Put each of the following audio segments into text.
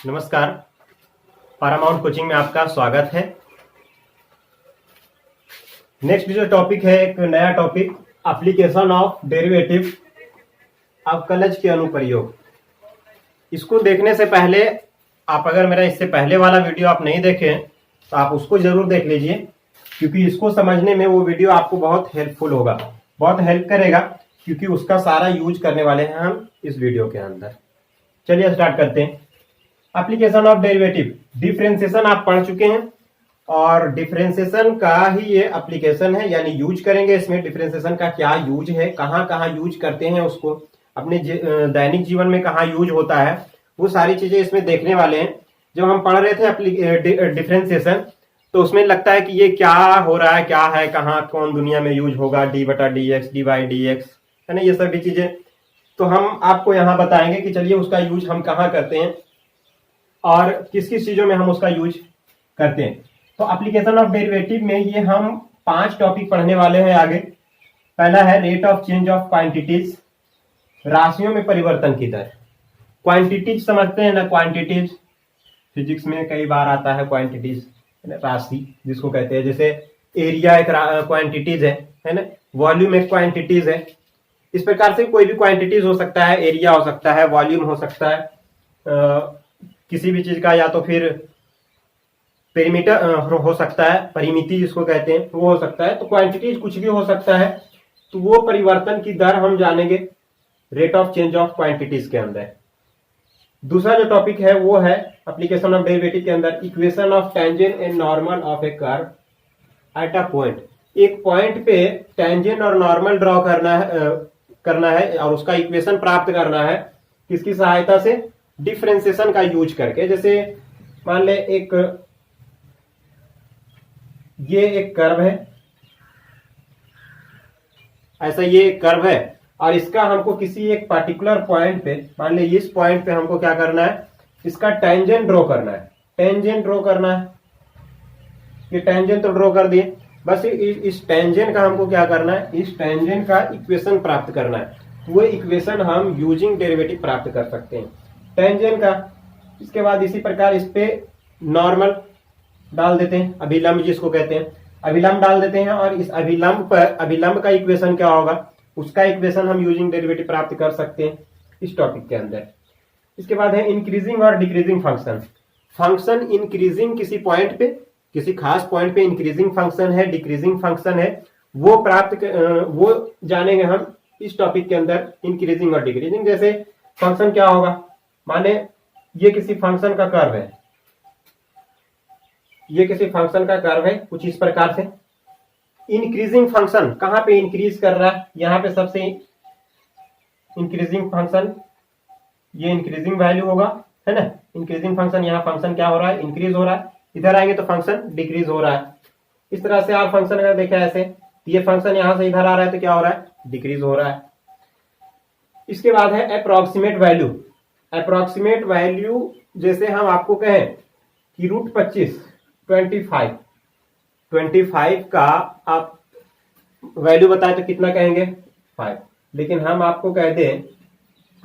नमस्कार। Paramount coaching में आपका स्वागत है। नेक्स्ट जो टॉपिक है, एक नया टॉपिक, एप्लीकेशन ऑफ डेरिवेटिव, अवकलज के अनुप्रयोग। इसको देखने से पहले आप अगर मेरा इससे पहले वाला वीडियो आप नहीं देखें तो आप उसको जरूर देख लीजिए, क्योंकि इसको समझने में वो वीडियो आपको बहुत हेल्पफुल होगा, बहुत हेल्प करेगा, क्योंकि उसका सारा यूज करने वाले हैं हम इस वीडियो के अंदर। चलिए स्टार्ट करते हैं। एप्लीकेशन ऑफ डेरिवेटिव, डिफरेंशिएशन आप पढ़ चुके हैं और डिफरेंशिएशन का ही ये एप्लीकेशन है, यानी यूज करेंगे इसमें। डिफरेंशिएशन का क्या यूज है, कहाँ कहाँ यूज करते हैं, उसको अपने दैनिक जीवन में कहाँ यूज होता है, वो सारी चीजें इसमें देखने वाले हैं। जब हम पढ़ रहे थे डिफरेंशिएशन तो उसमें लगता है कि ये क्या हो रहा है, क्या है, कहाँ कौन दुनिया में यूज होगा, डी बटा D x, D by D x, है ना, ये सभी चीजें। तो हम आपको यहाँ बताएंगे कि चलिए उसका यूज हम कहाँ करते हैं और किस किस चीजों में हम उसका यूज करते हैं। तो एप्लीकेशन ऑफ डेरिवेटिव में ये हम 5 टॉपिक पढ़ने वाले हैं आगे। पहला है rate of change of quantities, राशियों में परिवर्तन की दर। क्वांटिटीज समझते हैं ना, क्वांटिटीज फिजिक्स में कई बार आता है, क्वांटिटीज राशि जिसको कहते हैं। जैसे एरिया एक क्वांटिटीज है ना, वॉल्यूम एक क्वांटिटीज है। इस प्रकार से कोई भी क्वांटिटीज हो सकता है, एरिया हो सकता है, वॉल्यूम हो सकता है, किसी भी चीज का, या तो फिर पेरीमीटर हो सकता है, परिमिति जिसको कहते हैं वो हो सकता है। तो क्वांटिटीज कुछ भी हो सकता है। तो वो परिवर्तन की दर हम जानेंगे rate of change of quantities के अंदर। दूसरा जो टॉपिक है वो है एप्लीकेशन ऑफ डेरिवेटिव के अंदर equation of tangent and normal of A curve at a point. एक पॉइंट पे टेंजेंट और नॉर्मल ड्रॉ करना है और उसका इक्वेशन प्राप्त करना है किसकी सहायता से, डिफरेंशिएशन का यूज करके। जैसे मान ले ये एक कर्व है, ऐसा ये एक कर्व है और इसका हमको किसी एक पर्टिकुलर पॉइंट पे, मान ले इस पॉइंट पे हमको क्या करना है, इसका टेंजेंट ड्रॉ करना है। टेंजेंट ड्रॉ करना है, ये टेंजेंट तो ड्रॉ कर दिए, बस इस टेंजेंट का हमको क्या करना है, इस टेंजेंट का इक्वेशन प्राप्त करना है। वो इक्वेशन हम यूजिंग डेरिवेटिव प्राप्त कर सकते हैं टेंजेंट का। इसके बाद इसी प्रकार इस पे नॉर्मल डाल देते हैं, अभिलंब जिसको कहते हैं, अभिलंब डाल देते हैं और इस अभिलंब पर अभिलंब का इक्वेशन क्या होगा, उसका इक्वेशन हम यूजिंग डेरिवेटिव प्राप्त कर सकते हैं इस टॉपिक के अंदर। इसके बाद है इंक्रीजिंग और डिक्रीजिंग फंक्शन। फंक्शन इंक्रीजिंग किसी पॉइंट पे, किसी खास पॉइंट पे इंक्रीजिंग फंक्शन है, डिक्रीजिंग फंक्शन है, वो जानेंगे हम इस टॉपिक के अंदर, इंक्रीजिंग और डिक्रीजिंग। जैसे फंक्शन क्या होगा, माने ये किसी फंक्शन का कर्व है, ये किसी फंक्शन का कर्व है कुछ इस प्रकार से। इंक्रीजिंग फंक्शन कहां पे इंक्रीज कर रहा है, यहां पे सबसे इंक्रीजिंग फंक्शन, ये इंक्रीजिंग वैल्यू होगा, है ना। इंक्रीजिंग फंक्शन, यहाँ फंक्शन क्या हो रहा है, इंक्रीज हो रहा है। इधर आएंगे तो फंक्शन डिक्रीज हो रहा है। इस तरह से आप फंक्शन अगर देखा ऐसे, ये फंक्शन यहां से इधर आ रहा है तो क्या हो रहा है, डिक्रीज हो रहा है। इसके बाद है अप्रोक्सीमेट वैल्यू। अप्रोक्सीमेट वैल्यू जैसे हम आपको कहें कि रूट 25 का आप वैल्यू बताए तो कितना कहेंगे, 5, लेकिन हम आपको कह दें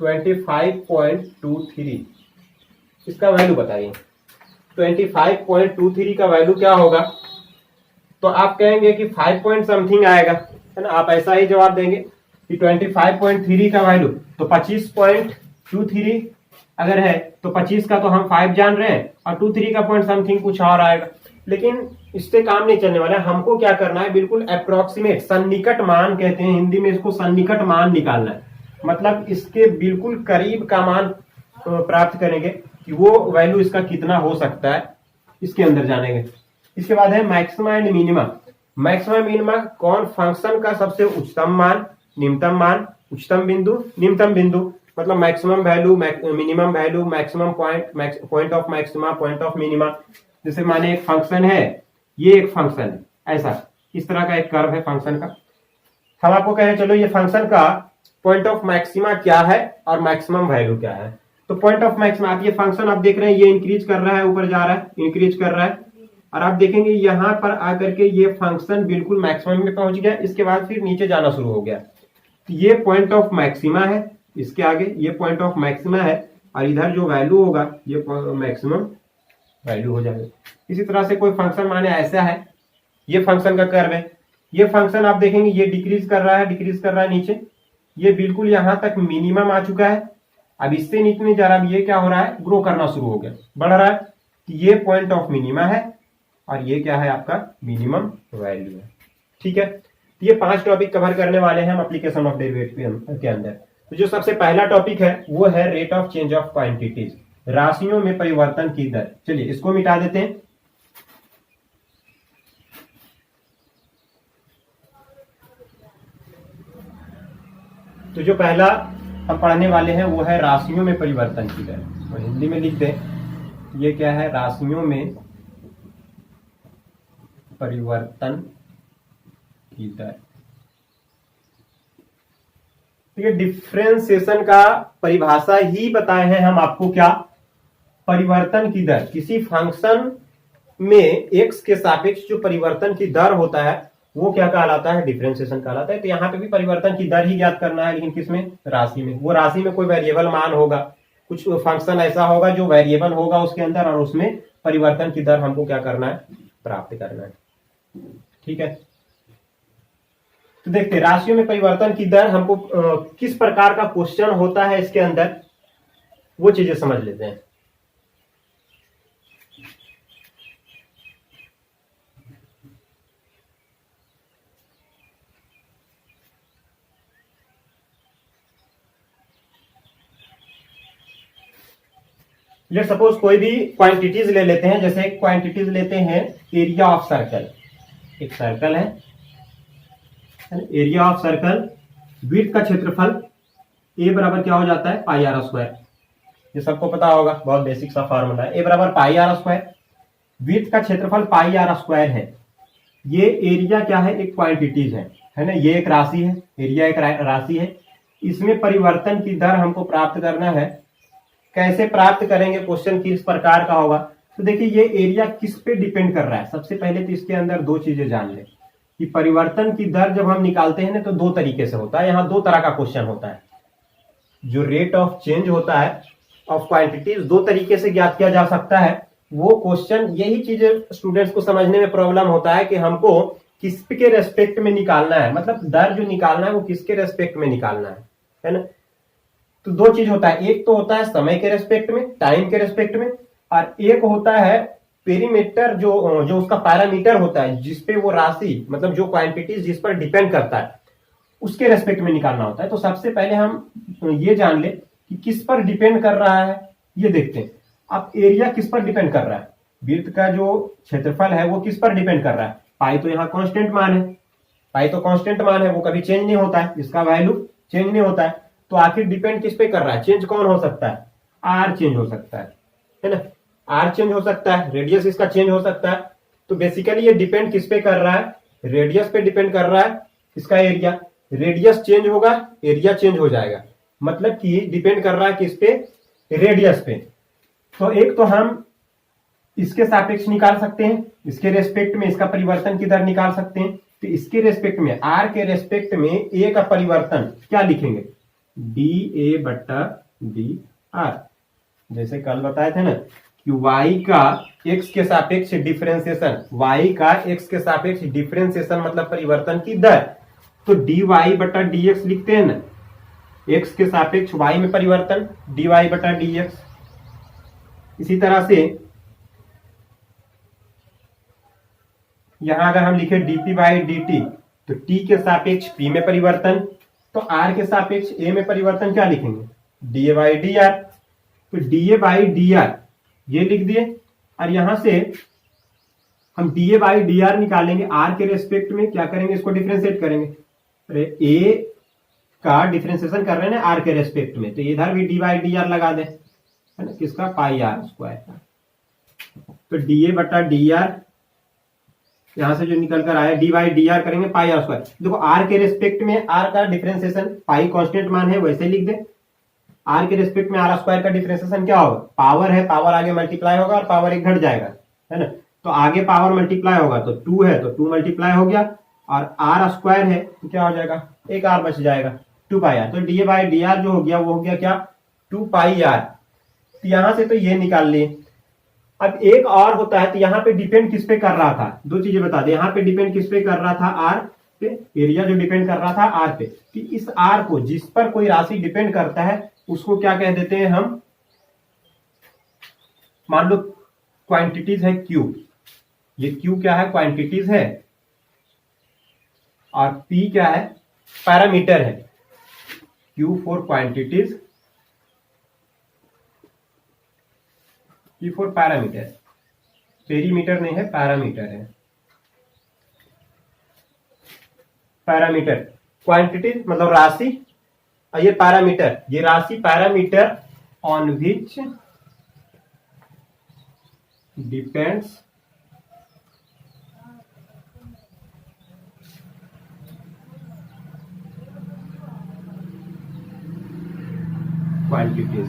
25.23, इसका वैल्यू बताइए। 25.23 का वैल्यू क्या होगा, तो आप कहेंगे कि 5 पॉइंट समथिंग आएगा, है ना। आप ऐसा ही जवाब देंगे कि 25.3 का वैल्यू, तो 25.23 अगर है तो 25 का तो हम 5 जान रहे हैं और 23 का पॉइंट समथिंग कुछ और आएगा। लेकिन इससे काम नहीं चलने वाला है, हमको क्या करना है, बिल्कुल अप्रोक्सीमेट, सन्निकट मान कहते हैं हिंदी में इसको, सन्निकट मान निकालना है। मतलब इसके बिल्कुल करीब का मान प्राप्त करेंगे कि वो वैल्यू इसका कितना हो सकता है, इसके अंदर जानेंगे। इसके बाद है maxima and minima. Maxima minima कौन, फंक्शन का सबसे उच्चतम मान, निम्नतम मान, उच्चतम बिंदु, निम्नतम बिंदु, मतलब maximum value, minimum value, maximum point of maxima, point of minima. जैसे माने एक फंक्शन है, ये एक फंक्शन है, ऐसा इस तरह का एक कर्व है फंक्शन का। हम आपको कहें चलो ये फंक्शन का पॉइंट ऑफ मैक्सिमा क्या है और मैक्सिमम वैल्यू क्या है। तो पॉइंट ऑफ मैक्सिमा, आप ये फंक्शन आप देख रहे हैं, ये इंक्रीज कर रहा है, ऊपर जा रहा है, इंक्रीज कर रहा है, और आप देखेंगे यहां पर आकर के ये फंक्शन बिल्कुल मैक्सिमम में पहुंच गया, इसके बाद फिर नीचे जाना शुरू हो गया। ये पॉइंट ऑफ मैक्सिमा है, इसके आगे ये पॉइंट ऑफ मैक्सिमा है और इधर जो वैल्यू होगा ये मैक्सिमम वैल्यू हो जाएगा। इसी तरह से कोई फंक्शन माने ऐसा है, ये फंक्शन का कर्व है, ये फंक्शन आप देखेंगे ये डिक्रीज कर रहा है नीचे, ये बिल्कुल यहाँ तक मिनिमम आ चुका है, अब इससे नीचे नहीं जा रहा, अब ये क्या हो रहा है, ग्रो करना शुरू हो गया, बढ़ रहा है, ये पॉइंट ऑफ मिनिमा है और ये क्या है आपका मिनिमम वैल्यू है। ठीक है, तो ये 5 टॉपिक कवर करने वाले हैं हम एप्लीकेशन ऑफ डेरिवेटिव के अंदर। तो जो सबसे पहला टॉपिक है वो है rate of change of quantities, राशियों में परिवर्तन की दर। चलिए इसको मिटा देते हैं। तो जो पहला हम पढ़ने वाले हैं वो है राशियों में परिवर्तन की दर, तो हिंदी में लिख दें, ये क्या है, राशियों में परिवर्तन की दर। ये डिफरेंशिएशन का परिभाषा ही बताए हैं हम आपको, क्या, परिवर्तन की दर, किसी फंक्शन में एक्स के सापेक्ष जो परिवर्तन की दर होता है वो क्या कहलाता है, डिफरेंशिएशन कहलाता है। तो यहाँ पे भी परिवर्तन की दर ही ज्ञात करना है, लेकिन किसमें, राशि में। वो राशि में कोई वेरिएबल मान होगा, कुछ फंक्शन ऐसा होगा जो वेरिएबल होगा उसके अंदर, और उसमें परिवर्तन की दर हमको क्या करना है, प्राप्त करना है। ठीक है, तो देखते हैं राशियों में परिवर्तन की दर हमको किस प्रकार का क्वेश्चन होता है इसके अंदर, वो चीजें समझ लेते हैं। लेट सपोज कोई भी क्वांटिटीज ले लेते हैं, जैसे क्वांटिटीज लेते हैं एरिया ऑफ सर्कल, एक सर्कल है, एरिया ऑफ सर्कल, विड्थ का क्षेत्रफल ए बराबर क्या हो जाता है, पाई आर स्क्वायर, ये सबको पता होगा, बहुत बेसिक सा फॉर्मूला है, ए बराबर पाई आर स्क्वायर, विड्थ का क्षेत्रफल पाई आर स्क्वायर है। ये एरिया क्या है, एक क्वांटिटीज है ना, ये एक राशि है, एरिया एक राशि है, इसमें परिवर्तन की दर हमको प्राप्त करना है। कैसे प्राप्त करेंगे, क्वेश्चन किस प्रकार का होगा, तो देखिए ये एरिया किस पे डिपेंड कर रहा है। सबसे पहले तो इसके अंदर दो चीजें जान लें कि परिवर्तन की दर जब हम निकालते हैं ना तो दो तरीके से होता है, यहाँ दो तरह का क्वेश्चन होता है। जो रेट ऑफ चेंज होता है ऑफ क्वांटिटीज दो तरीके से ज्ञात किया जा सकता है। वो क्वेश्चन, यही चीजें स्टूडेंट्स को समझने में प्रॉब्लम होता है कि हमको किसके रेस्पेक्ट में निकालना है, मतलब दर जो निकालना है वो किसके रेस्पेक्ट में निकालना है ना। तो दो चीज होता है, एक तो होता है समय के रेस्पेक्ट में, टाइम के रेस्पेक्ट में, और एक होता है पेरीमीटर, जो उसका पैरामीटर होता है जिसपे वो राशि, मतलब जो क्वांटिटी जिस पर डिपेंड करता है उसके रेस्पेक्ट में निकालना होता है। तो सबसे पहले हम ये जान ले कि किस पर डिपेंड कर रहा है, ये देखते हैं। अब एरिया किस पर डिपेंड कर रहा है, वृत्त का जो क्षेत्रफल है वो किस पर डिपेंड कर रहा है, पाई तो यहाँ कांस्टेंट मान है, पाई तो कांस्टेंट मान है, वो कभी चेंज नहीं होता है, इसका वैल्यू चेंज नहीं होता है। तो आखिर डिपेंड किस पे कर रहा है, चेंज कौन हो सकता है, आर चेंज हो सकता है ना, आर चेंज हो सकता है, रेडियस इसका चेंज हो सकता है। तो बेसिकली ये डिपेंड किस पे कर रहा है, रेडियस पे डिपेंड कर रहा है इसका एरिया। रेडियस चेंज होगा, एरिया चेंज हो जाएगा, मतलब कि डिपेंड कर रहा है किस पे, रेडियस पे। तो एक तो हम इसके सापेक्ष निकाल सकते हैं, इसके रेस्पेक्ट में इसका परिवर्तन की दर निकाल सकते हैं। तो इसके रेस्पेक्ट में, आर के रेस्पेक्ट में ए का परिवर्तन क्या लिखेंगे, डी ए बट्टा डी आर। जैसे कल बताए थे ना कि y का x के सापेक्ष डिफरेंशिएशन, y का x के सापेक्ष डिफरेंशिएशन मतलब परिवर्तन की दर, तो dy बटा dx लिखते हैं ना, x के सापेक्ष y में परिवर्तन, dy बटा dx। इसी तरह से यहां अगर हम लिखे dp बाई dt, तो t के सापेक्ष p में परिवर्तन, तो r के सापेक्ष a में परिवर्तन क्या लिखेंगे, dA बाई dr। तो dA बाई dr ये लिख दिए, और यहां से हम dA बाई dr निकालेंगे, r के रेस्पेक्ट में क्या करेंगे, इसको डिफरेंशिएट करेंगे। अरे a का डिफरेंशिएशन कर रहे हैं ना r के रेस्पेक्ट में, तो इधर भी d बाई dr लगा दें, है ना, किसका, पाई आर स्क्वायर का। तो dA बटा dr यहां से जो निकल कर आया, डी बाई डी आर करेंगे पाई आर स्क्वायर। देखो आर के रेस्पेक्ट में आर का डिफरेंशिएशन, पाई कांस्टेंट मान है वैसे लिख दे, आर के रेस्पेक्ट में आर स्क्वायर का डिफरेंशिएशन क्या होगा, पावर है, पावर आगे मल्टीप्लाई होगा और पावर एक घट जाएगा, है ना। तो आगे पावर मल्टीप्लाई होगा तो 2 है तो 2 मल्टीप्लाई हो गया, और आर स्क्वायर है तो क्या हो जाएगा, एक आर बच जाएगा, 2 पाई आर। तो डी बाई डी आर जो हो गया वो हो गया क्या, 2 पाई आर। तो यहां से तो ये निकाल लिए। अब एक और होता है, तो यहाँ पे डिपेंड किस पे कर रहा था, दो चीजें बता दें। यहाँ पे डिपेंड किस पे कर रहा था, आर पे। एरिया जो डिपेंड कर रहा था आर पे, कि इस आर को, जिस पर कोई राशि डिपेंड करता है, उसको क्या कह देते हैं हम। मान लो क्वांटिटीज है क्यू, ये क्यू क्या है, क्वांटिटीज है, और पी क्या है, पैरामीटर है। Q for quantities, P for parameter. Perimeter नहीं है, पैरामीटर है। पैरामीटर क्वांटिटी मतलब राशि, और ये पैरामीटर, ये राशि parameter on which depends quantities.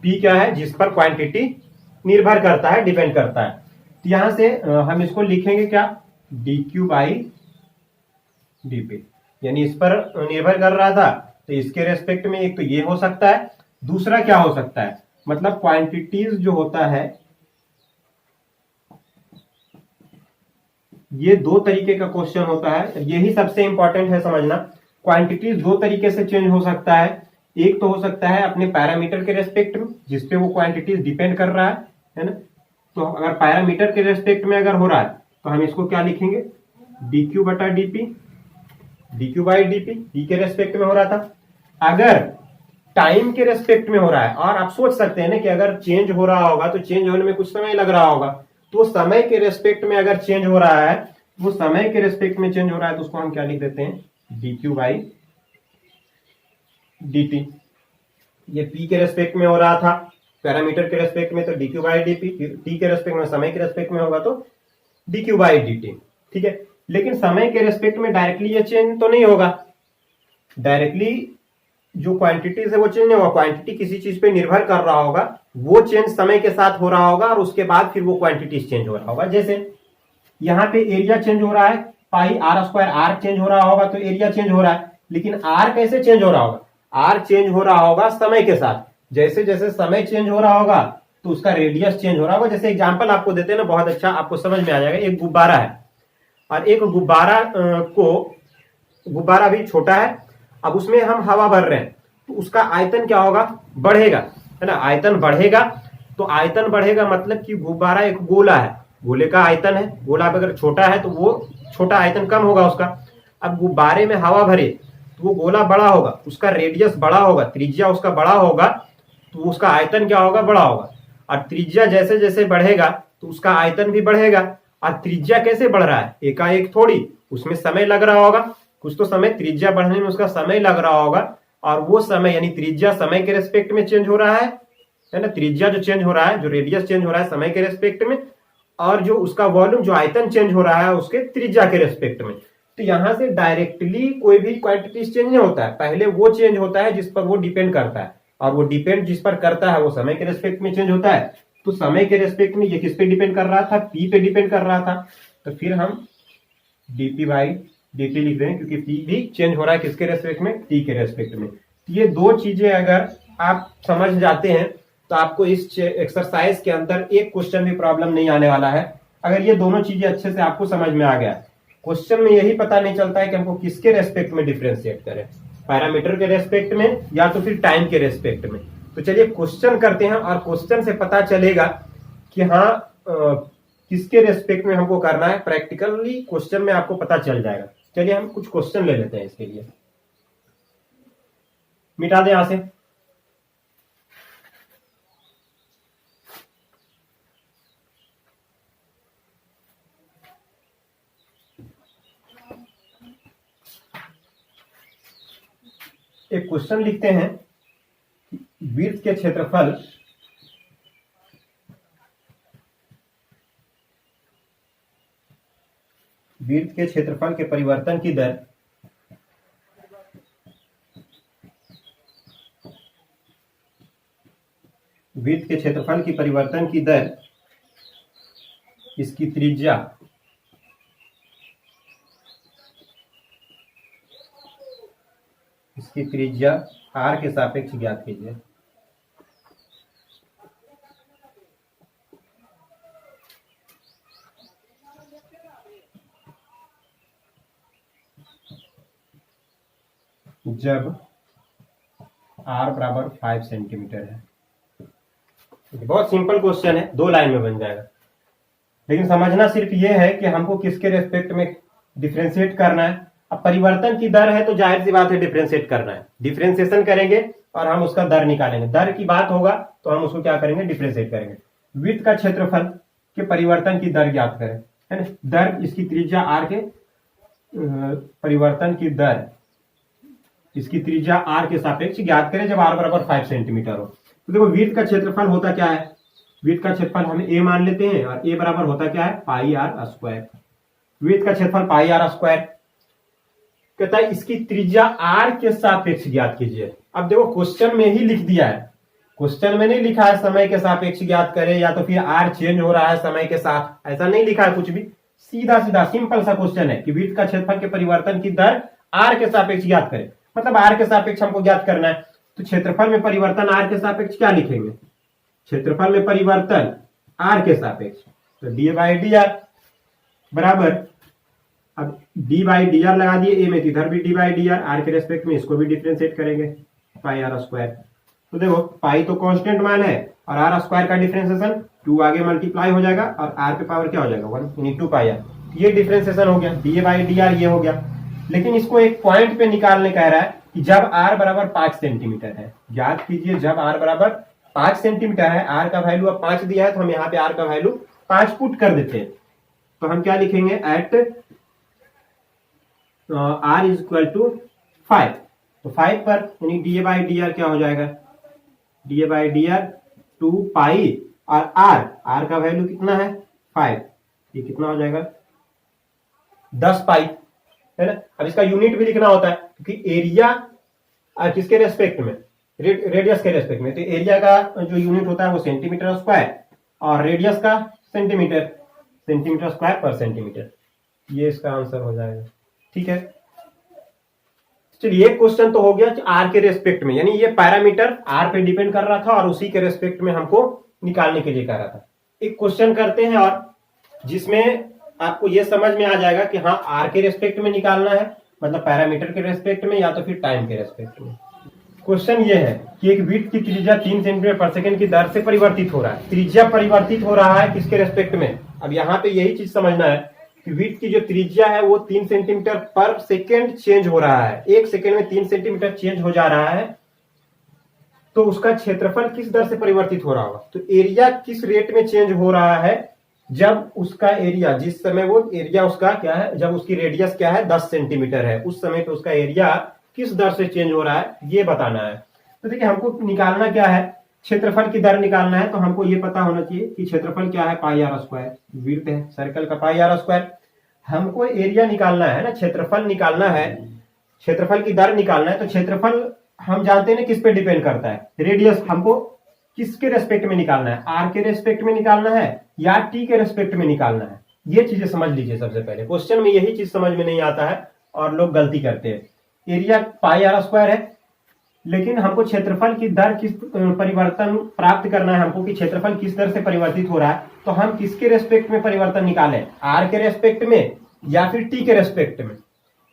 P क्या है, जिस पर क्वांटिटी निर्भर करता है, डिपेंड करता है। तो यहां से हम इसको लिखेंगे क्या, dq बाई dp, यानी इस पर निर्भर कर रहा था, तो इसके रेस्पेक्ट में एक तो ये हो सकता है, दूसरा क्या हो सकता है, मतलब क्वांटिटीज जो होता है, ये दो तरीके का क्वेश्चन होता है, यही सबसे इंपॉर्टेंट है समझना। क्वांटिटीज दो तरीके से चेंज हो सकता है। एक तो हो सकता है अपने पैरामीटर के रेस्पेक्ट में, जिसपे वो क्वांटिटीज डिपेंड कर रहा है ना। तो अगर पैरामीटर के रेस्पेक्ट में अगर हो रहा है, तो हम इसको क्या लिखेंगे, dq बटा dp, dq by dp, p के रेस्पेक्ट में हो रहा था। अगर टाइम के रेस्पेक्ट में हो रहा है, और आप सोच सकते हैं ना कि अगर चेंज हो रहा होगा तो चेंज होने में कुछ समय लग रहा होगा, तो समय के रेस्पेक्ट में अगर चेंज हो रहा है, वो समय के रेस्पेक्ट में चेंज हो रहा है, तो उसको हम क्या लिख देते हैं, dq बाई dt। ये p के रेस्पेक्ट में हो रहा था, पैरामीटर के रेस्पेक्ट में तो dq बाई dp, t के रेस्पेक्ट में, समय के रेस्पेक्ट में होगा तो dq बाई dt। ठीक है, लेकिन समय के रेस्पेक्ट में डायरेक्टली ये चेंज तो नहीं होगा, डायरेक्टली जो क्वांटिटीज है वो चेंज नहीं होगा। क्वांटिटी किसी चीज पे निर्भर कर रहा होगा, वो चेंज समय के साथ हो रहा होगा, और उसके बाद फिर वो क्वांटिटीज चेंज हो रहा होगा। जैसे यहाँ पे एरिया चेंज हो रहा है, पाई आर स्क्वायर, आर चेंज हो रहा होगा तो एरिया चेंज हो रहा है, लेकिन आर कैसे चेंज हो रहा होगा, आर चेंज हो रहा होगा समय के साथ। जैसे जैसे समय चेंज हो रहा होगा तो उसका रेडियस चेंज हो रहा होगा। जैसे एग्जांपल आपको देते हैं ना, बहुत अच्छा आपको समझ में आ जाएगा। एक गुब्बारा है, और एक गुब्बारा भी छोटा है, अब उसमें हम हवा भर रहे हैं, तो उसका आयतन क्या होगा, बढ़ेगा, है ना। आयतन बढ़ेगा, तो आयतन बढ़ेगा मतलब कि गुब्बारा एक गोला है, गोले का आयतन है, गोला अगर छोटा है तो वो छोटा आयतन कम होगा उसका। अब गुब्बारे में हवा भरे तो वो गोला बड़ा होगा, उसका रेडियस बड़ा होगा, त्रिज्या उसका बड़ा होगा, तो उसका आयतन क्या होगा, बड़ा होगा। और त्रिज्या जैसे जैसे बढ़ेगा तो उसका आयतन भी बढ़ेगा। और त्रिज्या कैसे बढ़ रहा है, एकाएक थोड़ी, उसमें समय लग रहा होगा, कुछ तो समय, त्रिज्या बढ़ने में उसका समय लग रहा होगा, और वो समय यानी त्रिज्या समय के रेस्पेक्ट में चेंज हो रहा है ना। त्रिज्या जो चेंज हो रहा है, जो रेडियस चेंज हो रहा है समय के रेस्पेक्ट में, और जो उसका वॉल्यूम, जो आयतन चेंज हो रहा है उसके त्रिज्या के रेस्पेक्ट में। तो यहां से डायरेक्टली कोई भी क्वांटिटी चेंज नहीं होता है, पहले वो चेंज होता है जिस पर वो डिपेंड करता है, और वो डिपेंड जिस पर करता है वो समय के रेस्पेक्ट में चेंज होता है। तो समय के रेस्पेक्ट में ये किस पे डिपेंड कर रहा था, पी पे डिपेंड कर रहा था, तो फिर हम dp बाई dt लिख रहे हैं, क्योंकि p भी चेंज हो रहा है किसके रेस्पेक्ट में, t के रेस्पेक्ट में। ये दो चीजें अगर आप समझ जाते हैं तो आपको इस एक्सरसाइज के अंदर एक क्वेश्चन भी प्रॉब्लम नहीं आने वाला है, अगर ये दोनों चीजें अच्छे से आपको समझ में आ गया। क्वेश्चन में यही पता नहीं चलता है कि हमको किसके रेस्पेक्ट में डिफ्रेंशिएट करें, पैरामीटर के रेस्पेक्ट में या तो फिर टाइम के रेस्पेक्ट में। तो चलिए क्वेश्चन करते हैं, और क्वेश्चन से पता चलेगा कि हाँ किसके रेस्पेक्ट में हमको करना है। प्रैक्टिकली क्वेश्चन में आपको पता चल जाएगा। चलिए हम कुछ क्वेश्चन ले लेते हैं, इसके लिए मिटा दें यहां से। एक क्वेश्चन लिखते हैं, वृत्त के क्षेत्रफल के परिवर्तन की दर वृत्त के क्षेत्रफल की परिवर्तन की दर, इसकी त्रिज्या इसकी त्रिज्या r के सापेक्ष ज्ञात कीजिए। जब r बराबर 5 सेंटीमीटर है। बहुत सिंपल क्वेश्चन है, 2 लाइन में बन जाएगा, लेकिन समझना सिर्फ ये है कि हमको किसके रेस्पेक्ट में डिफरेंशिएट करना है। अब परिवर्तन की दर है तो जाहिर सी बात है डिफरेंशिएट करना है, डिफरेंशिएशन करेंगे और हम उसका दर निकालेंगे। दर की बात होगा तो हम उसको क्या करेंगे, डिफरेंशिएट करेंगे। वृत्त का क्षेत्रफल के परिवर्तन की दर ज्ञात करें, है ना। दर इसकी त्रिज्या r के परिवर्तन की दर इसकी त्रिज्या r के सापेक्ष ज्ञात करें जब r बराबर 5 सेंटीमीटर हो। तो देखो वृत्त का क्षेत्रफल होता क्या है, वृत्त का क्षेत्रफल हम a मान लेते हैं और a बराबर होता क्या है, पाई r स्क्वायर। वृत्त का क्षेत्रफल पाई r स्क्वायर। कहता है इसकी त्रिज्या r के सापेक्ष ज्ञात कीजिए। अब देखो क्वेश्चन में ही लिख दिया है, क्वेश्चन में नहीं लिखा है समय के सापेक्ष ज्ञात करें या तो फिर r चेंज हो रहा है समय के साथ, ऐसा नहीं लिखा है कुछ भी। सीधा सीधा सिंपल सा क्वेश्चन है कि वृत्त का क्षेत्रफल के परिवर्तन की दर r के सापेक्ष ज्ञात करें, मतलब r के सापेक्ष हमको ज्ञात करना है। तो क्षेत्रफल में परिवर्तन r के सापेक्ष क्या लिखेंगे, क्षेत्रफल में परिवर्तन r के सापेक्ष, तो डी बाई डी आर बराबर, अब डी बाई डी आर लगा दिए, a में इधर भी डी बाई डी आर के रेस्पेक्ट में इसको भी डिफरेंशिएट करेंगे, पाई r स्क्वायर। तो देखो पाई तो कांस्टेंट मान है और r स्क्वायर का डिफरेंशिएशन 2 आगे मल्टीप्लाई हो जाएगा और r पे पावर क्या हो जाएगा 1 यानी 2 पाई r। ये डिफरेंशिएशन हो गया, डी बाई डी आर ये हो गया। लेकिन इसको एक पॉइंट पे निकालने कह रहा है कि जब r बराबर 5 सेंटीमीटर है, ज्ञात कीजिए जब r बराबर 5 सेंटीमीटर है। r का वैल्यू अब 5 दिया है तो हम यहाँ पे r का वैल्यू 5 पुट कर देते हैं। तो हम क्या लिखेंगे, at r is equal to 5। तो 5 पर यानी डी बाई डी आर क्या हो जाएगा, डी बाई डी आर 2 पाई और r का वैल्यू कितना है 5, ये कितना हो जाएगा 10 पाई, है ना। अब इसका यूनिट भी लिखना होता है क्योंकि एरिया किसके रेस्पेक्ट में, रेडियस के रेस्पेक्ट में। तो एरिया का जो यूनिट होता है वो सेंटीमीटर स्क्वायर और रेडियस का सेंटीमीटर, सेंटीमीटर स्क्वायर पर सेंटीमीटर। ये इसका आंसर हो जाएगा, ठीक है। चलिए एक क्वेश्चन तो हो गया आर के रेस्पेक्ट में, यानी ये पैरामीटर आर पे डिपेंड कर रहा था और उसी के रेस्पेक्ट में हमको निकालने के लिए कह रहा था। एक क्वेश्चन करते हैं और जिसमें आपको ये समझ में आ जाएगा कि हाँ आर के रेस्पेक्ट में निकालना है, मतलब पैरामीटर के रेस्पेक्ट में या तो फिर टाइम के रेस्पेक्ट में। क्वेश्चन ये है कि एक वृत्त की त्रिज्या 3 सेंटीमीटर पर सेकंड की दर से परिवर्तित हो रहा है। त्रिज्या परिवर्तित हो रहा है किसके रेस्पेक्ट में, अब यहाँ पे यही चीज समझना है कि वृत्त की जो त्रिज्या है वो 3 सेंटीमीटर पर सेकंड चेंज हो रहा है, 1 सेकंड में 3 सेंटीमीटर चेंज हो जा रहा है। तो उसका क्षेत्रफल किस दर से परिवर्तित हो रहा होगा, तो एरिया किस रेट में चेंज हो रहा है जब उसका एरिया, जिस समय वो एरिया उसका क्या है, जब उसकी रेडियस क्या है 10 सेंटीमीटर है, उस समय पे उसका एरिया किस दर से चेंज हो रहा है ये बताना है। तो देखिए हमको निकालना क्या है, क्षेत्रफल की दर निकालना है। तो हमको ये पता होना चाहिए कि क्षेत्रफल क्या है पाई आर स्क्वायर, वृत्त है सर्कल का पाई आर स्क्वायर। हमको एरिया निकालना है ना, क्षेत्रफल निकालना है, क्षेत्रफल की दर निकालना है। तो क्षेत्रफल हम जानते हैं ना किस पे डिपेंड करता है, रेडियस हमको किसके रेस्पेक्ट में निकालना है, आर के रेस्पेक्ट में निकालना है या टी के रेस्पेक्ट में निकालना है। ये चीजें समझ लीजिए सबसे पहले, क्वेश्चन में यही चीज समझ में नहीं आता है और लोग गलती करते हैं। एरिया पाई आर स्क्वायर है, लेकिन हमको क्षेत्रफल की दर किस परिवर्तन प्राप्त करना है हमको कि क्षेत्रफल किस दर से परिवर्तित हो रहा है। तो हम किसके रेस्पेक्ट में परिवर्तन निकालें, आर के रेस्पेक्ट में या फिर टी के रेस्पेक्ट में।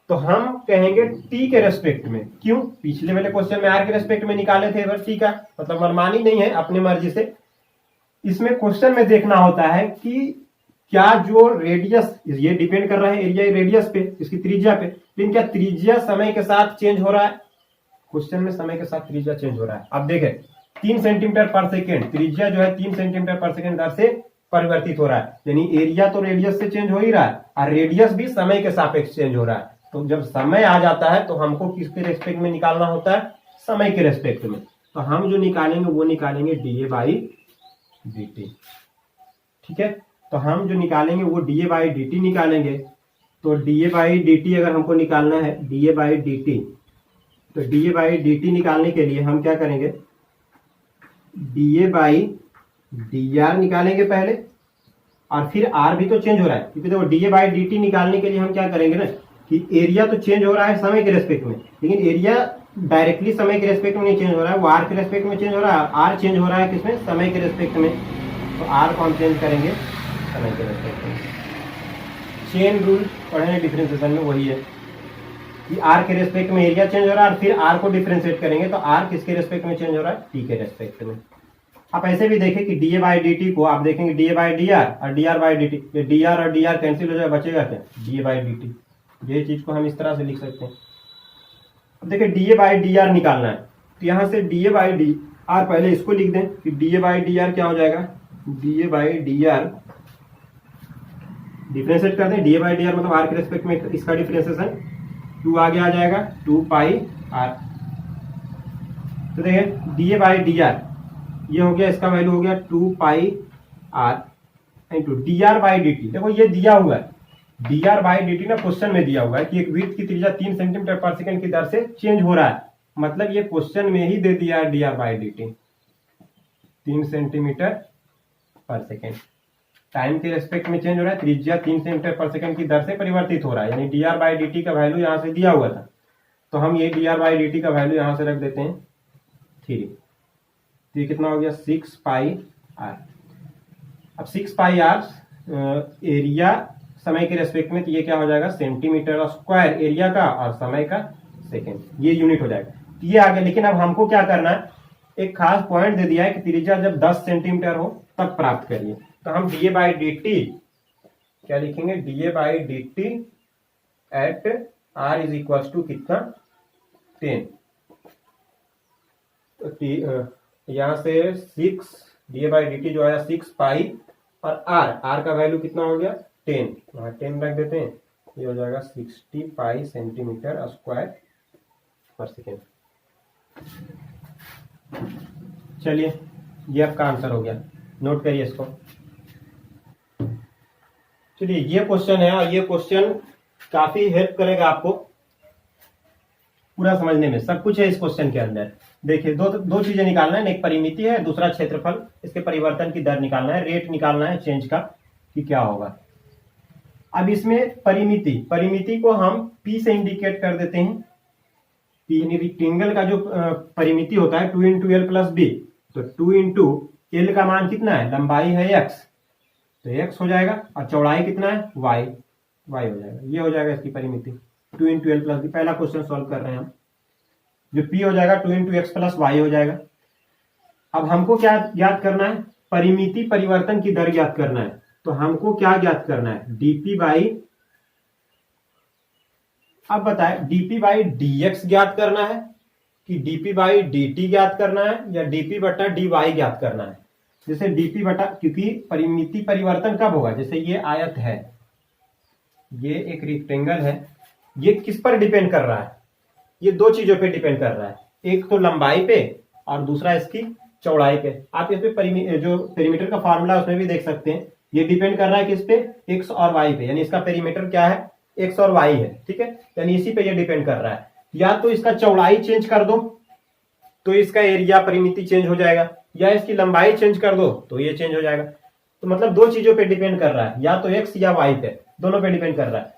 तो हम कहेंगे टी के रेस्पेक्ट में। क्यों, पिछले वाले क्वेश्चन में आर के रेस्पेक्ट में निकाले थे, बस टी का मतलब मनमानी नहीं है, अपनी मर्जी से। इसमें क्वेश्चन में देखना होता है कि क्या जो रेडियस, ये डिपेंड कर रहा है एरिया रेडियस पे, इसकी त्रिज्या पे, लेकिन क्या त्रिज्या समय के साथ चेंज हो रहा है, क्वेश्चन में समय के साथ त्रिज्या चेंज हो रहा है। अब देखें 3 सेंटीमीटर पर सेकेंड, त्रिज्या जो है 3 सेंटीमीटर पर सेकेंड दर से परिवर्तित हो रहा है, यानी एरिया तो रेडियस से चेंज हो ही रहा है और रेडियस भी समय के सापेक्ष चेंज हो रहा है। तो जब समय आ जाता है तो हमको किसके रेस्पेक्ट में निकालना होता है, समय के रेस्पेक्ट में। तो हम जो निकालेंगे वो निकालेंगे D A by D T, ठीक है। तो हम जो निकालेंगे वो D A by D T निकालेंगे। तो D A by D T अगर हमको निकालना है, D A by D T, तो D A by D T निकालने के लिए हम क्या करेंगे, D A by D R निकालेंगे पहले, और फिर आर भी तो चेंज हो रहा है, क्योंकि देखो D A by D T निकालने के लिए हम क्या करेंगे ना कि एरिया तो चेंज हो रहा है समय के रेस्पेक्ट में, लेकिन एरिया डायरेक्टली समय के रेस्पेक्ट में नहीं चेंज हो रहा है, वो आर के रेस्पेक्ट में चेंज हो रहा है। आर चेंज हो रहा है किसमें, समय के रेस्पेक्ट में। तो आर को हम चेंज करेंगे समय के रेस्पेक्ट में। चेन रूल पढ़े डिफरेंशिएशन में, वही है कि आर के रेस्पेक्ट में एरिया चेंज हो रहा है, और फिर आर को डिफरेंशिएट करेंगे तो आर किसके रेस्पेक्ट में चेंज हो रहा है, टी के रेस्पेक्ट में। आप ऐसे भी देखें कि D A by D T को आप देखेंगे D A by D R और D are by D T, D R और डी आर कैंसिल हो जाए, बचेगा क्या, D A by D T. ये चीज को हम इस तरह से लिख सकते हैं। अब देखिए d A by D R निकालना है, तो यहाँ से D A by D R, पहले इसको लिख दें कि D A by D R क्या हो जाएगा, D A by D R differentiate कर दें, D A by D R मतलब आर के रेस्पेक्ट में इसका डिफरेंशिएशन, टू आगे आ जाएगा, टू पाई आर। तो देखिए d A by D r ये हो गया, इसका वैल्यू हो गया two pi r into d are by D t. देखो ये दिया हुआ है d are by D t ना, क्वेश्चन में दिया हुआ है कि एक वृत्त की त्रिज्या 3 सेंटीमीटर पर सेकंड की दर से चेंज हो रहा है, मतलब ये क्वेश्चन में ही दे दिया है d are by D T 3 centimetre पर सेकंड। टाइम के रेस्पेक्ट में चेंज हो रहा है, त्रिज्या 3 सेंटीमीटर पर सेकंड की दर से परिवर्तित हो रहा है, यानी D R by D T का वैल्यू यहाँ से दिया हुआ था, तो हम ये D R by D T का वैल्यू यहाँ से रख देते हैं 3। तो ये कितना हो गया 6 पाई आर। अब 6 पाई आर एरिया समय के रेस्पेक्ट में, तो ये क्या हो जाएगा सेंटीमीटर स्क्वायर एरिया का और समय का सेकेंड, ये यूनिट हो जाएगा। तो ये आ गया, लेकिन अब हमको क्या करना है, एक खास पॉइंट दे दिया है कि त्रिज्या जब 10 सेंटीमीटर हो तब प्राप्त करिए। तो हम d A by D t क्या लिखेंगे, d A by D t at r is equal to कितना 10। तो यहाँ से 6 d A by D t जो आया 6 पाई, और आर का वैल्यू कितना हो गया 10, वहां 10 रख देते हैं, ये हो जाएगा 60 पाई सेंटीमीटर स्क्वायर पर सेकेंड। चलिए ये आपका आंसर हो गया, नोट करिए इसको। चलिए ये क्वेश्चन है, और ये क्वेश्चन काफी हेल्प करेगा आपको पूरा समझने में, सब कुछ है इस क्वेश्चन के अंदर। देखिए दो चीजें निकालना है, एक परिमिति है, दूसरा क्षेत्रफल, इसके परिवर्तन की दर निकालना है, रेट निकालना है चेंज का कि क्या होगा। अब इसमें परिमिति को हम P से इंडिकेट कर देते हैं। P यानी रेक्टेंगल का जो परिमिति होता है 2 इंटू एल प्लस बी, तो 2 इंटू एल का मान कितना है, लंबाई है x, तो x हो जाएगा, और चौड़ाई कितना है y हो जाएगा, ये हो जाएगा इसकी परिमिति 2 इंटू एल प्लस बी। पहला क्वेश्चन सॉल्व कर रहे हैं हम, जो P हो जाएगा 2 इंटू एक्स प्लस वाई हो जाएगा। अब हमको क्या ज्ञात करना है, परिमिति परिवर्तन की दर ज्ञात करना है, तो हमको क्या ज्ञात करना है, dp बाई, अब बताए dp बाई dx ज्ञात करना है कि dp बाई dt ज्ञात करना है, या dp बटा dy ज्ञात करना है। जैसे dp बटा, क्योंकि परिमिति परिवर्तन कब होगा, जैसे ये आयत है, ये एक रेक्टेंगल है, ये किस पर डिपेंड कर रहा है, ये दो चीजों पे डिपेंड कर रहा है, एक तो लंबाई पे और दूसरा इसकी चौड़ाई पे। आप इस पे जो पेरीमीटर का फॉर्मूला उसमें भी देख सकते हैं, ये डिपेंड कर रहा है किस पे, एक्स और वाई पे, यानी इसका पेरीमीटर क्या है, एक्स और वाई है, ठीक है, यानी इसी पे ये डिपेंड कर रहा है। या तो इसका चौड़ाई चेंज कर दो तो इसका एरिया परिमिति चेंज हो जाएगा, या इसकी लंबाई चेंज कर दो तो ये चेंज हो जाएगा। तो मतलब दो चीजों पे डिपेंड कर रहा है, या तो एक्स या वाई पे, दोनों पे डिपेंड कर रहा है।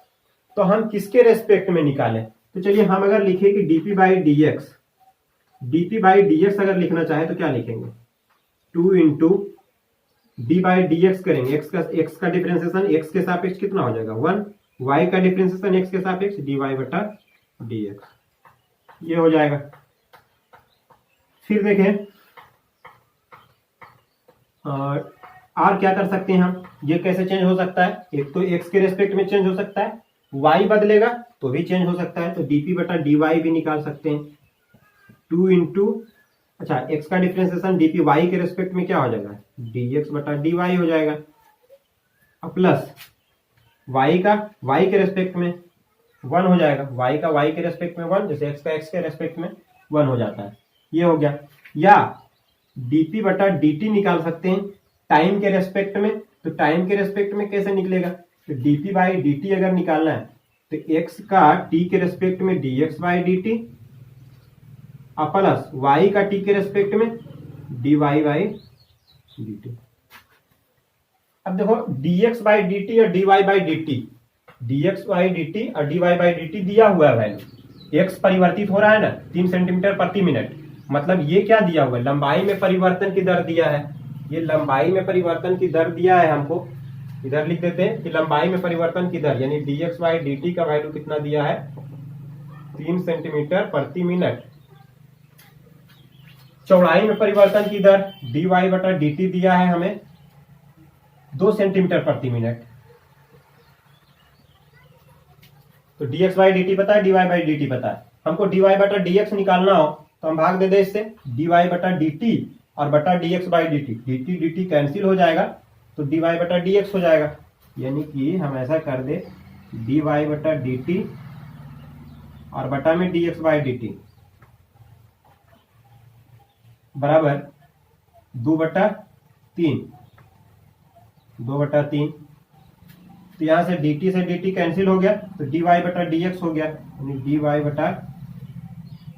तो हम किसके रेस्पेक्ट में निकालें, तो चलिए हम अगर लिखे कि dp बाई डी एक्स अगर लिखना चाहे तो क्या लिखेंगे, 2 into D by D x करेंगे, एक्स का डिफरेंशिएशन एक्स के सापेक्ष कितना हो जाएगा 1, वाई का डिफरेंशिएशन एक्स के सापेक्ष डी वाई बटा डी एक्स, ये हो जाएगा। फिर देखें आर क्या कर सकते हैं हम, ये कैसे चेंज हो सकता है, एक तो एक्स के रेस्पेक्ट में चेंज हो सकता है, वाई बदलेगा तो भी चेंज हो सकता है, तो dp बटा dy भी निकाल सकते हैं। 2 इंटू, अच्छा x का डिफरेंशिएशन dp y के रेस्पेक्ट में क्या हो जाएगा, dx बटा dy हो जाएगा, अब प्लस y का y के रेस्पेक्ट में 1 हो जाएगा, y का y के रेस्पेक्ट में 1, जैसे x का x के रेस्पेक्ट में 1 हो जाता है, ये हो गया। या dp बटा dt निकाल सकते हैं टाइम के रेस्पेक्ट में, तो टाइम के रेस्पेक्ट में कैसे निकलेगा, तो dp बाई dt अगर निकालना है तो x का t के रेस्पेक्ट में dx बाई dt और प्लस y का t के रेस्पेक्ट में dy बाई dt। अब देखो dx बाई dt और dy by dt, dx by dt और dy बाई dt दिया हुआ है वैल्यू, एक्स परिवर्तित हो रहा है ना 3 सेंटीमीटर प्रति मिनट, मतलब ये क्या दिया हुआ है, लंबाई में परिवर्तन की दर दिया है। ये लंबाई में परिवर्तन की दर दिया है हमको, इधर लिख देते हैं कि लंबाई में परिवर्तन की दर यानी dx बाई dt का वैल्यू कितना दिया है 3 सेंटीमीटर प्रति मिनट। चौड़ाई में परिवर्तन की दर dy बटा dt दिया है हमें 2 सेंटीमीटर प्रति मिनट। तो dx बाई dt पता है, dy बाई dt पता है। हमको dy बटा dx निकालना हो तो हम भाग दे दे इससे, dy बटा dt और बटा dx by dt, dt dt cancel हो जाएगा तो dy बटा dx हो जाएगा। यानी कि हम ऐसा कर दे dy बटा dt और बटा में dx बाई dt बराबर 2/3, 2/3। तो यहां से dt से dt कैंसिल हो गया तो dy बटा dx हो गया, यानी dy बटा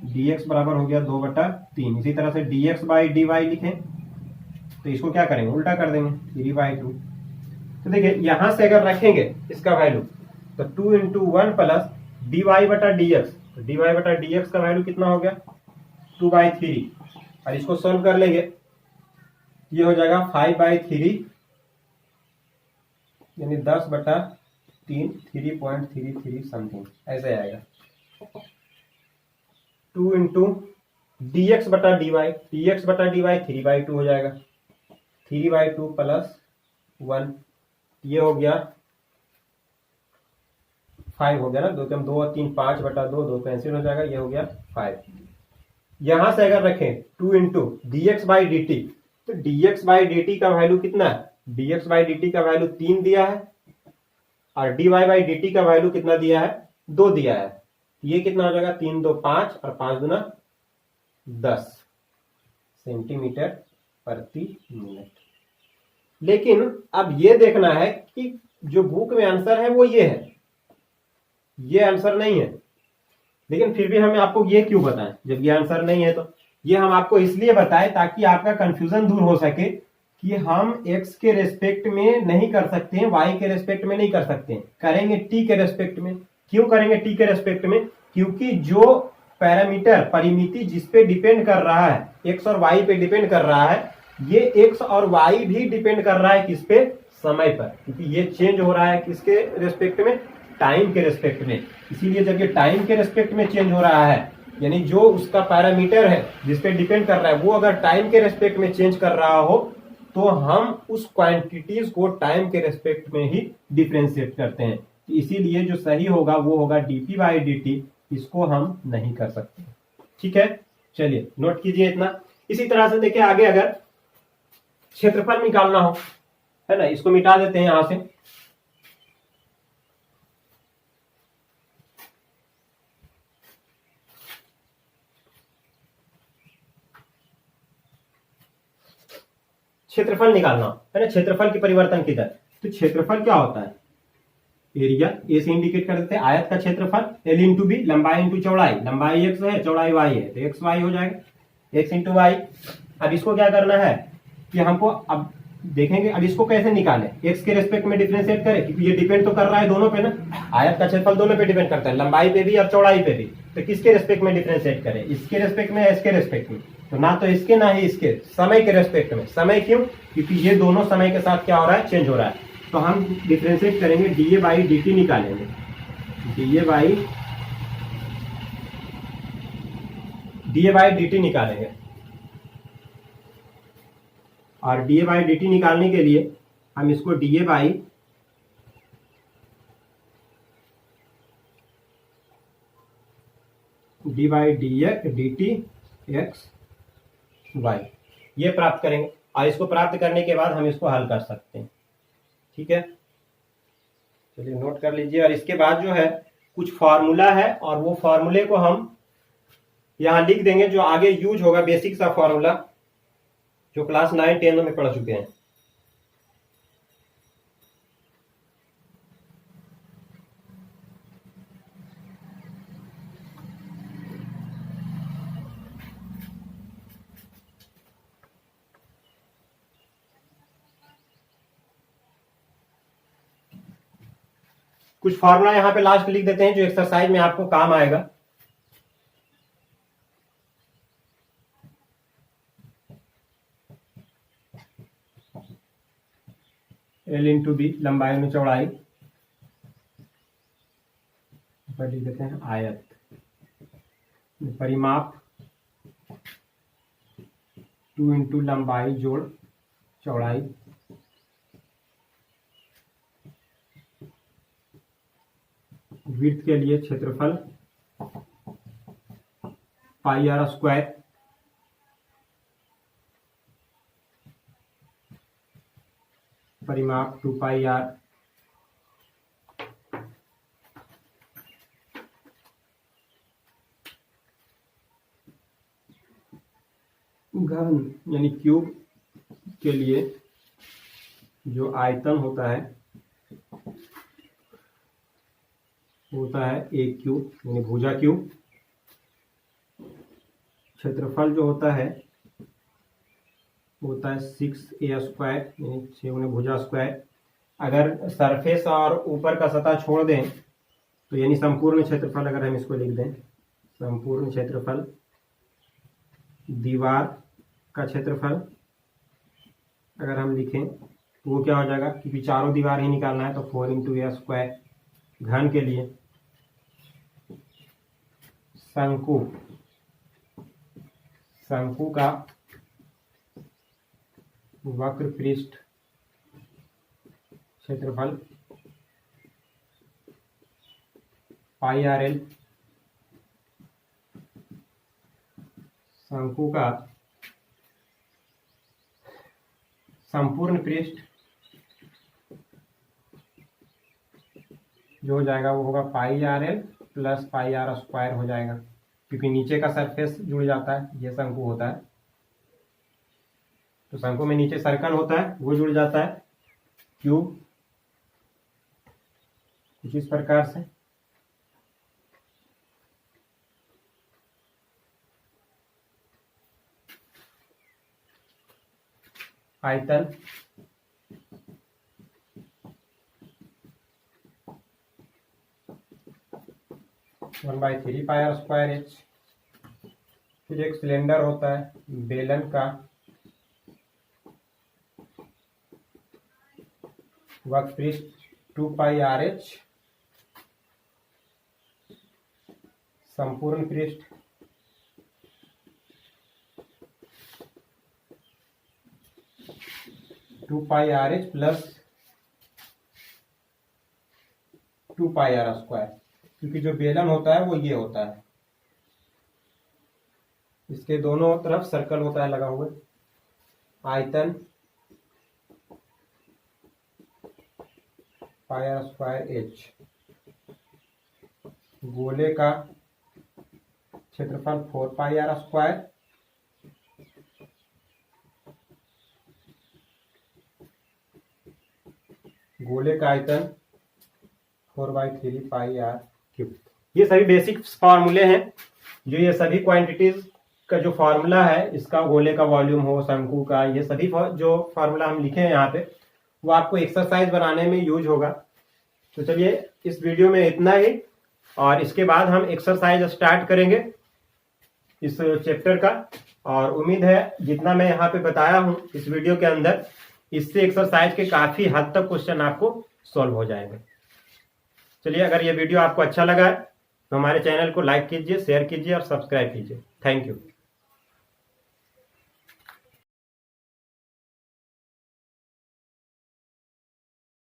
dx बराबर हो गया 2/3। इसी तरह से dx बाई dy लिखें तो इसको क्या करेंगे, उल्टा कर देंगे 3/2। तो देखिए यहां से अगर रखेंगे इसका वैल्यू तो 2 × 1 प्लस dy बटा dx, तो dy बटा dx का वैल्यू कितना हो गया 2/3। और इसको सोल्व कर लेंगे, ये हो जाएगा 5/3 यानी 10/3, 3.33 समथिंग ऐसे आएगा। 2 × dx बटा dy, dx बटा dy 3/2 हो जाएगा, 3/2 प्लस 1 ये हो गया 5 हो गया ना, 2 कम 2 और 3 5/2, 2 कैंसिल हो जाएगा, ये हो गया 5। यहां से अगर रखें 2 × dx बाई dt तो dx बाई dt का वैल्यू कितना है, dx बाई dt का वैल्यू 3 दिया है और dy बाई dt का वैल्यू कितना दिया है 2 दिया है। ये कितना हो जाएगा 3 2 5 और 5 दूना 10 सेंटीमीटर प्रति मिनट। लेकिन अब ये देखना है कि जो बुक में आंसर है वो ये है, ये आंसर नहीं है। लेकिन फिर भी हमें आपको ये क्यों बताएं जब ये आंसर नहीं है, तो ये हम आपको इसलिए बताएं ताकि आपका कंफ्यूजन दूर हो सके कि हम x के रेस्पेक्ट में नहीं कर सकते हैं, y के रेस्पेक्ट में नहीं कर सकते हैं, करेंगे t के रेस्पेक्ट में। क्यों करेंगे t के रेस्पेक्ट में, क्योंकि जो पैरामीटर परिमिति जिस पे डिपेंड कर रहा है x और y पे डिपेंड कर रहा है, ये x और y भी डिपेंड कर रहा है किस पे, समय पर, क्योंकि ये चेंज हो रहा है किसके रेस्पेक्ट में, टाइम के रेस्पेक्ट में। इसीलिए जब ये टाइम के रेस्पेक्ट में चेंज हो रहा है यानी जो उसका पैरामीटर है जिस पे डिपेंड कर रहा है वो अगर टाइम के रेस्पेक्ट में चेंज कर रहा हो तो हम उस क्वांटिटीज को टाइम के रेस्पेक्ट में ही डिफरेंशिएट करते हैं। तो इसीलिए जो सही होगा वो होगा dp बाई dt, इसको हम नहीं कर सकते। ठीक है, चलिए नोट कीजिए इतना। इसी तरह से देखिए आगे अगर क्षेत्रफल निकालना हो, है ना, इसको मिटा देते हैं यहां से। क्षेत्रफल निकालना है ना, क्षेत्रफल की परिवर्तन की दर। तो क्षेत्रफल क्या होता है, एरिया, ए से इंडिकेट कर देते हैं, आयत का क्षेत्रफल एल इंटू बी, लंबाई इंटू चौड़ाई, लंबाई एक्स है चौड़ाई वाई है तो एक्स वाई हो जाएगा, एक्स इंटू वाई। अब इसको क्या करना है कि हमको अब देखेंगे अब इसको कैसे निकालें, एक्स के रेस्पेक्ट में डिफरेंशिएट करें क्योंकि ये डिपेंड तो कर रहा है दोनों पे ना, आयत का क्षेत्रफल दोनों पे डिपेंड करता है, लंबाई पे भी और चौड़ाई पे भी। तो किसके रेस्पेक्ट में डिफरेंशिएट करें, इसके रेस्पेक्ट में, इसके रेस्पेक्ट में, तो ना तो इसके ना ही इसके, समय के रेस्पेक्ट में। समय क्यों, क्योंकि ये दोनों समय के साथ क्या हो रहा है, चेंज हो रहा है। तो हम डिफरेंशिएट करेंगे dA बाई dt निकालेंगे, dA बाई dt निकालेंगे। और dA बाई dt निकालने के लिए हम इसको dA by D by dt x y ये प्राप्त करेंगे। और इसको प्राप्त करने के बाद हम इसको हल कर सकते हैं। ठीक है, चलिए नोट कर लीजिए। और इसके बाद जो है कुछ फॉर्मूला है और वो फॉर्मूले को हम यहां लिख देंगे जो आगे यूज होगा, बेसिक सा फॉर्मूला जो क्लास 9 10 में पढ़ चुके हैं। कुछ फॉर्मूला यहाँ पे लास्ट लिख देते हैं जो एक्सरसाइज में आपको काम आएगा। L इंटू बी, लंबाई में चौड़ाई, पर लिख देते हैं आयत। परिमाप 2 इंटू लंबाई जोड़ चौड़ाई, विड्थ के लिए क्षेत्रफल पाई आर स्क्वायर, परिमाप 2 पाई आर, घन यानी क्यूब के लिए जो आयतन होता है एक क्यूब यानी भुजा क्यूब। क्षेत्रफल जो होता है 6a स्क्वायर यानी 6 भुजा स्क्वायर। अगर सरफेस और ऊपर का सतह छोड़ दें तो यानी संपूर्ण क्षेत्रफल, अगर हम इसको लिख दें संपूर्ण क्षेत्रफल, दीवार का क्षेत्रफल अगर हम लिखें तो वो क्या हो जाएगा, क्योंकि चारों दीवार ही निकालना है तो 4 इंटू ए स्क्वायर। घन के लिए शंकु का वक्र पृष्ठ क्षेत्रफल पाई आर एल। शंकु का संपूर्ण पृष्ठ जो हो जाएगा वो होगा pi R L plus pi R square हो जाएगा, क्योंकि नीचे का सरफेस जुड़ जाता है, ये शंकु होता है तो शंकु में नीचे सर्कल होता है वो जुड़ जाता है। क्यूब कुछ इस प्रकार से, आयतन 1/3 पाई आर स्क्वायर एच। फिर एक सिलेंडर होता है, बेलन का वक्र पृष्ठ 2 पाई आर एच, संपूर्ण पृष्ठ 2 pi R H plus 2 pi R square, क्योंकि जो बेलन होता है वो ये होता है, इसके दोनों तरफ सर्कल होता है लगा हुआ। आयतन पाई आर स्क्वायर एच। गोले का क्षेत्रफल 4 पाई आर स्क्वायर, गोले का आयतन 4/3 पाई आर क्यूब। ये सभी बेसिक फार्मूले हैं, जो ये सभी क्वांटिटीज का जो फार्मूला है, इसका गोले का वॉल्यूम हो, शंकु का, ये सभी जो फार्मूला हम लिखे हैं यहाँ पे वो आपको एक्सरसाइज बनाने में यूज होगा। तो चलिए इस वीडियो में इतना ही, और इसके बाद हम एक्सरसाइज स्टार्ट करेंगे इस चैप्टर का। और उम्मीद है जितना मैं यहाँ पे बताया हूँ इस वीडियो के अंदर, इससे एक्सरसाइज के काफी हद तक क्वेश्चन आपको सॉल्व हो जाएंगे। चलिए, अगर ये वीडियो आपको अच्छा लगा है तो हमारे चैनल को लाइक कीजिए, शेयर कीजिए और सब्सक्राइब कीजिए। Thank you.